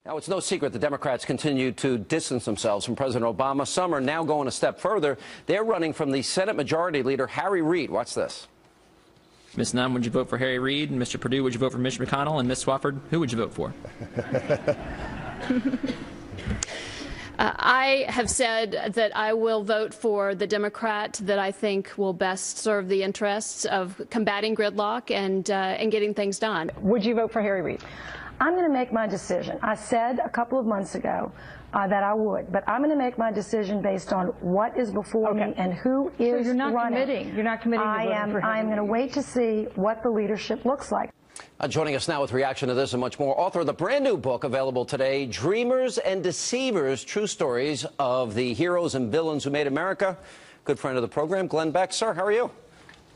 Now, it's no secret the Democrats continue to distance themselves from President Obama. Some are now going a step further. They're running from the Senate Majority Leader, Harry Reid. Watch this. Ms. Nunn, would you vote for Harry Reid? And Mr. Perdue, would you vote for Mitch McConnell? And Ms. Swafford, who would you vote for? I have said that I will vote for the Democrat that I think will best serve the interests of combating gridlock and getting things done. Would you vote for Harry Reid? I'm going to make my decision. I said a couple of months ago that I would, but I'm going to make my decision based on what is before me and who is running. So you're not committing. You're not committing to voting for Harry I am going to wait to see what the leadership looks like. Joining us now with reaction to this and much more, author of the brand new book available today, Dreamers and Deceivers, True Stories of the Heroes and Villains Who Made America. Good friend of the program, Glenn Beck. Sir, how are you?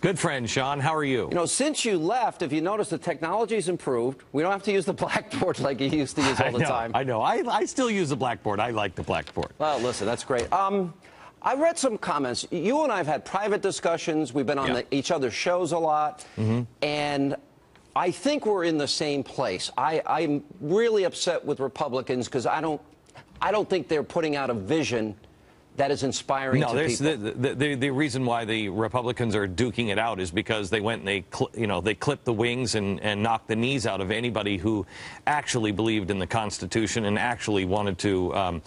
Good friend, Sean. How are you? You know, since you left, if you notice, the technology's improved. We don't have to use the blackboard like you used to use all the time. I know. I still use the blackboard. I like the blackboard. Well, listen, that's great. I read some comments. You and I have had private discussions. We've been on each other's shows a lot. And I think we're in the same place. I'm really upset with Republicans because I don't think they're putting out a vision that is inspiring to people. The reason why the Republicans are duking it out is because they went and they clipped the wings and knocked the knees out of anybody who actually believed in the Constitution and actually wanted to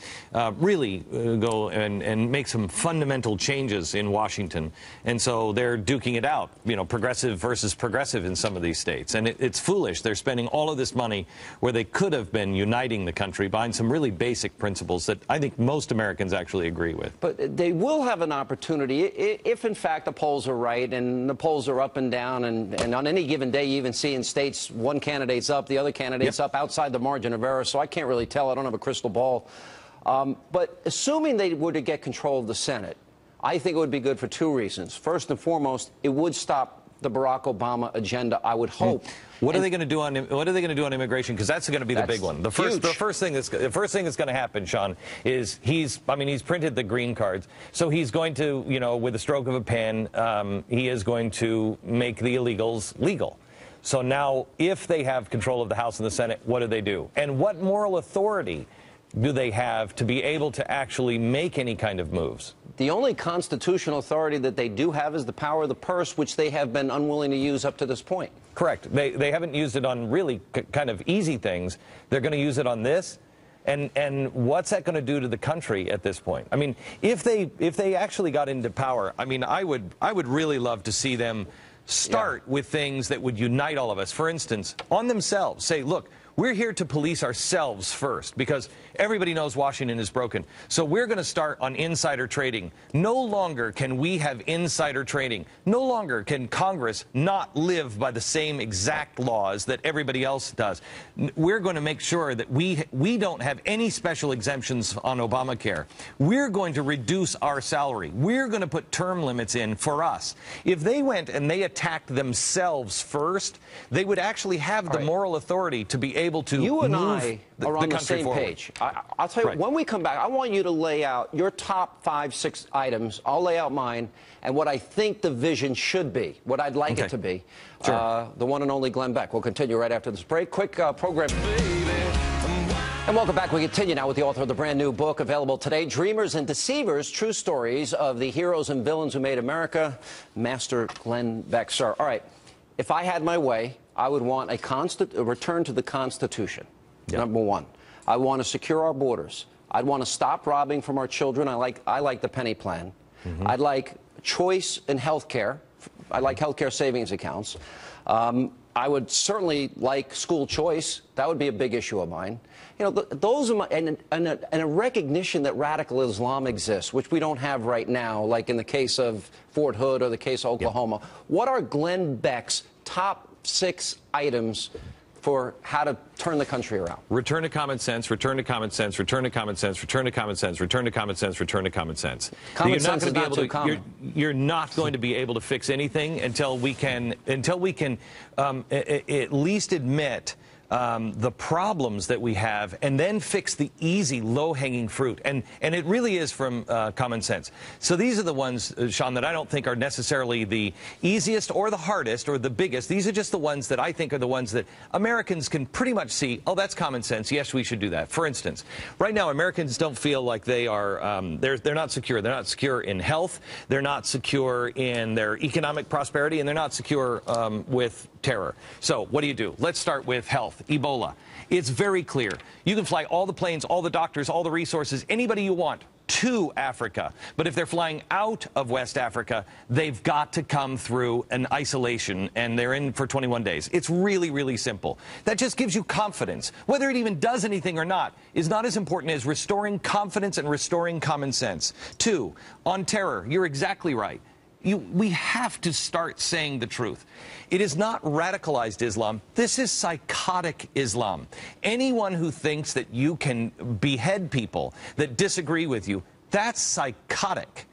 really go and make some fundamental changes in Washington. And so they're duking it out, progressive versus progressive in some of these states. And it's foolish. They're spending all of this money where they could have been uniting the country behind some really basic principles that I think most Americans actually agree with. But they will have an opportunity if, in fact, the polls are right, and the polls are up and down, and on any given day you even see in states one candidate's up, the other candidate's up outside the margin of error, so I can't really tell. I don't have a crystal ball. But assuming they were to get control of the Senate, I think it would be good for two reasons. First and foremost, it would stop the Barack Obama agenda, I would hope. What are they going to do on immigration? Because that's going to be the big one. The first thing that's going to happen, Sean, is he's printed the green cards, so he's going to, with a stroke of a pen, he is going to make the illegals legal. So now, if they have control of the House and the Senate, what do they do? And what moral authority do they have to be able to actually make any kind of moves? The only constitutional authority that they do have is the power of the purse, which they have been unwilling to use up to this point. Correct. They haven't used it on really kind of easy things. They're going to use it on this. And what's that going to do to the country at this point? I mean, if they actually got into power, I mean, I would really love to see them start with things that would unite all of us. For instance, on themselves, say, look, we're here to police ourselves first because everybody knows Washington is broken. So we're going to start on insider trading. No longer can we have insider trading. No longer can Congress not live by the same exact laws that everybody else does. We're going to make sure that we don't have any special exemptions on Obamacare. We're going to reduce our salary. We're going to put term limits in for us. If they went and they attacked themselves first, they would actually have the moral authority to be able to you and move I are on the same page. I'll tell you, when we come back, I want you to lay out your top 5, 6 items. I'll lay out mine and what I think the vision should be, what I'd like it to be. Sure. The one and only Glenn Beck. We'll continue right after this break. Quick program. And welcome back. We continue now with the author of the brand new book available today, Dreamers and Deceivers, True Stories of the Heroes and Villains Who Made America, Master Glenn Beck. Sir, all right, if I had my way, I would want a return to the Constitution, number one. I want to secure our borders. I'd want to stop robbing from our children. I like the penny plan. I'd like choice in health care. I like health care savings accounts. I would certainly like school choice. That would be a big issue of mine. Those are my, and a recognition that radical Islam exists, which we don't have right now, like in the case of Fort Hood or the case of Oklahoma. What are Glenn Beck's top 6 items for how to turn the country around? Return to common sense, return to common sense, return to common sense, return to common sense, return to common sense, return to common sense. Common sense is not too common. You're not going to be able to fix anything until we can at least admit the problems that we have and then fix the easy, low-hanging fruit. And it really is from common sense. So these are the ones, Sean, that I don't think are necessarily the easiest or the hardest or the biggest. These are just the ones that I think are the ones that Americans can pretty much see, oh, that's common sense. Yes, we should do that. For instance, right now, Americans don't feel like they are, they're not secure. They're not secure in health. They're not secure in their economic prosperity, and they're not secure with terror. So what do? Let's start with health. Ebola. It's very clear. You can fly all the planes, all the doctors, all the resources, anybody you want to Africa. But if they're flying out of West Africa, they've got to come through an isolation, and they're in for 21 days. It's really, really simple. That just gives you confidence. Whether it even does anything or not is not as important as restoring confidence and restoring common sense. 2, on terror, you're exactly right. We have to start saying the truth. It is not radicalized Islam. This is psychotic Islam. Anyone who thinks that you can behead people that disagree with you, that's psychotic.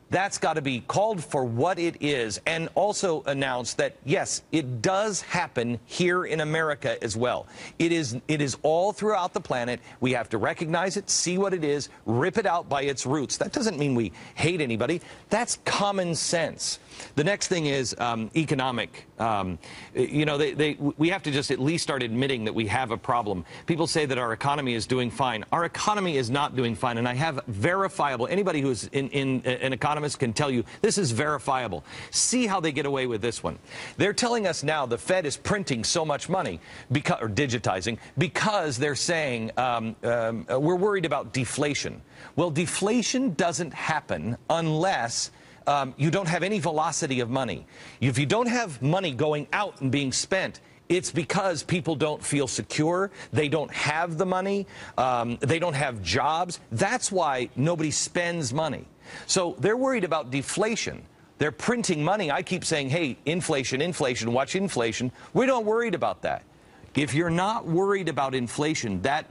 That's got to be called for what it is, and also announced that, yes, it does happen here in America as well. It is all throughout the planet. We have to recognize it, see what it is, rip it out by its roots. That doesn't mean we hate anybody. That's common sense. The next thing is economic. You know, we have to just at least start admitting that we have a problem. People say that our economy is doing fine. Our economy is not doing fine, and I have verifiable. Anybody who is an economist can tell you this is verifiable. See how they get away with this one. They're telling us now the Fed is printing so much money, or digitizing, because they're saying we're worried about deflation. Well, deflation doesn't happen unless you don't have any velocity of money. If you don't have money going out and being spent, it's because people don't feel secure, they don't have the money, they don't have jobs. That's why nobody spends money. So they're worried about deflation. They're printing money. I keep saying, hey, inflation, inflation, watch inflation. We're not worried about that. If you're not worried about inflation, that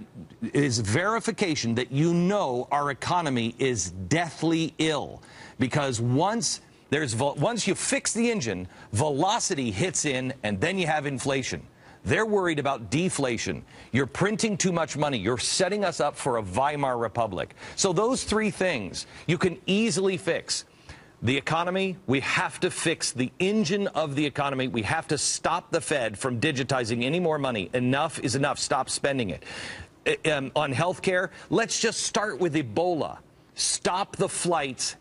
is verification that you know our economy is deathly ill. Because once you fix the engine, velocity hits in, and then you have inflation. They're worried about deflation. You're printing too much money. You're setting us up for a Weimar Republic. So those 3 things you can easily fix. The economy, we have to fix the engine of the economy. We have to stop the Fed from digitizing any more money. Enough is enough. Stop spending it. On health care, let's just start with Ebola. Stop the flights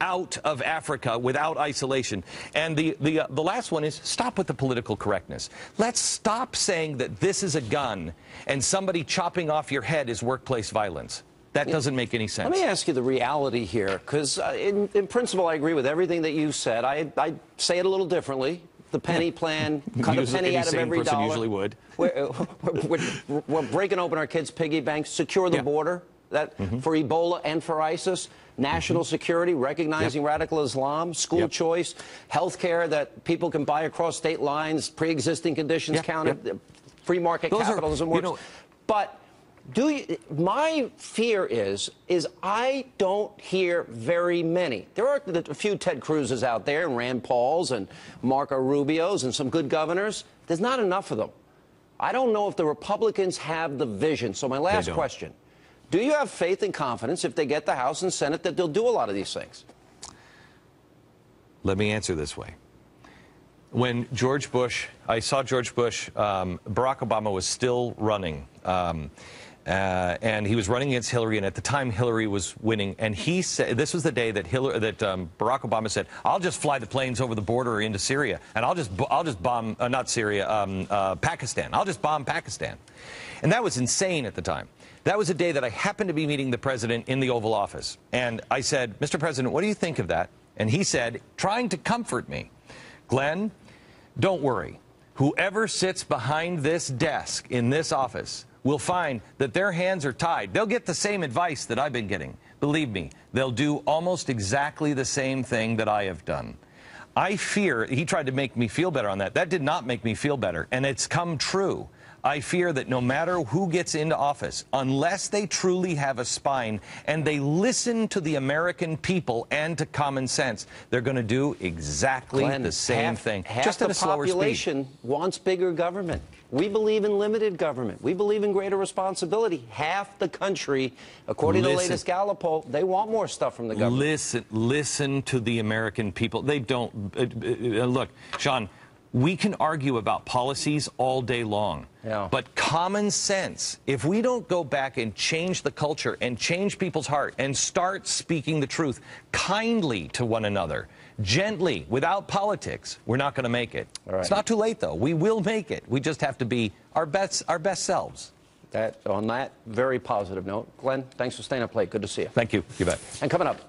out of Africa without isolation. And the last one is stop with the political correctness. Let's stop saying that this is a gun and somebody chopping off your head is workplace violence. That doesn't make any sense. Let me ask you the reality here, because in principle I agree with everything that you said. I say it a little differently. The penny plan, cut a penny out of every dollar. Usually would. We're breaking open our kids' piggy banks, secure the border. That for Ebola and for ISIS, national security, recognizing radical Islam, school choice, health care that people can buy across state lines, pre-existing conditions counted, free market capitalism works. You know, but my fear is I don't hear very many. There are a few Ted Cruz's out there, and Rand Paul's, and Marco Rubio's, and some good governors. There's not enough of them. I don't know if the Republicans have the vision. So my last question. Do you have faith and confidence if they get the House and Senate that they'll do a lot of these things? Let me answer this way. When George Bush, I saw George Bush, Barack Obama was still running. And he was running against Hillary, and at the time Hillary was winning. And he said, this was the day that Barack Obama said, "I'll just fly the planes over the border into Syria, and I'll just bomb not Syria, Pakistan. I'll just bomb Pakistan." And that was insane at the time. That was a day that I happened to be meeting the president in the Oval Office, and I said, "Mr. President, what do you think of that?" And he said, trying to comfort me, "Glenn, don't worry. Whoever sits behind this desk in this office will find that their hands are tied. They'll get the same advice that I've been getting. Believe me, they'll do almost exactly the same thing that I have done." I fear, he tried to make me feel better on that. That did not make me feel better, and it's come true. I fear that no matter who gets into office, unless they truly have a spine and they listen to the American people and to common sense, they're going to do exactly the same thing, just at a slower speed. Half the population wants bigger government. We believe in limited government. We believe in greater responsibility. Half the country, according to the latest Gallup poll, they want more stuff from the government. Listen to the American people. They don't. Look, Sean, we can argue about policies all day long. Yeah. But common sense, if we don't go back and change the culture and change people's heart and start speaking the truth kindly to one another, gently, without politics, we're not going to make it. All right. It's not too late, though. We will make it. We just have to be our best selves. On that very positive note, Glenn, thanks for staying up late. Good to see you. Thank you. You bet. And coming up.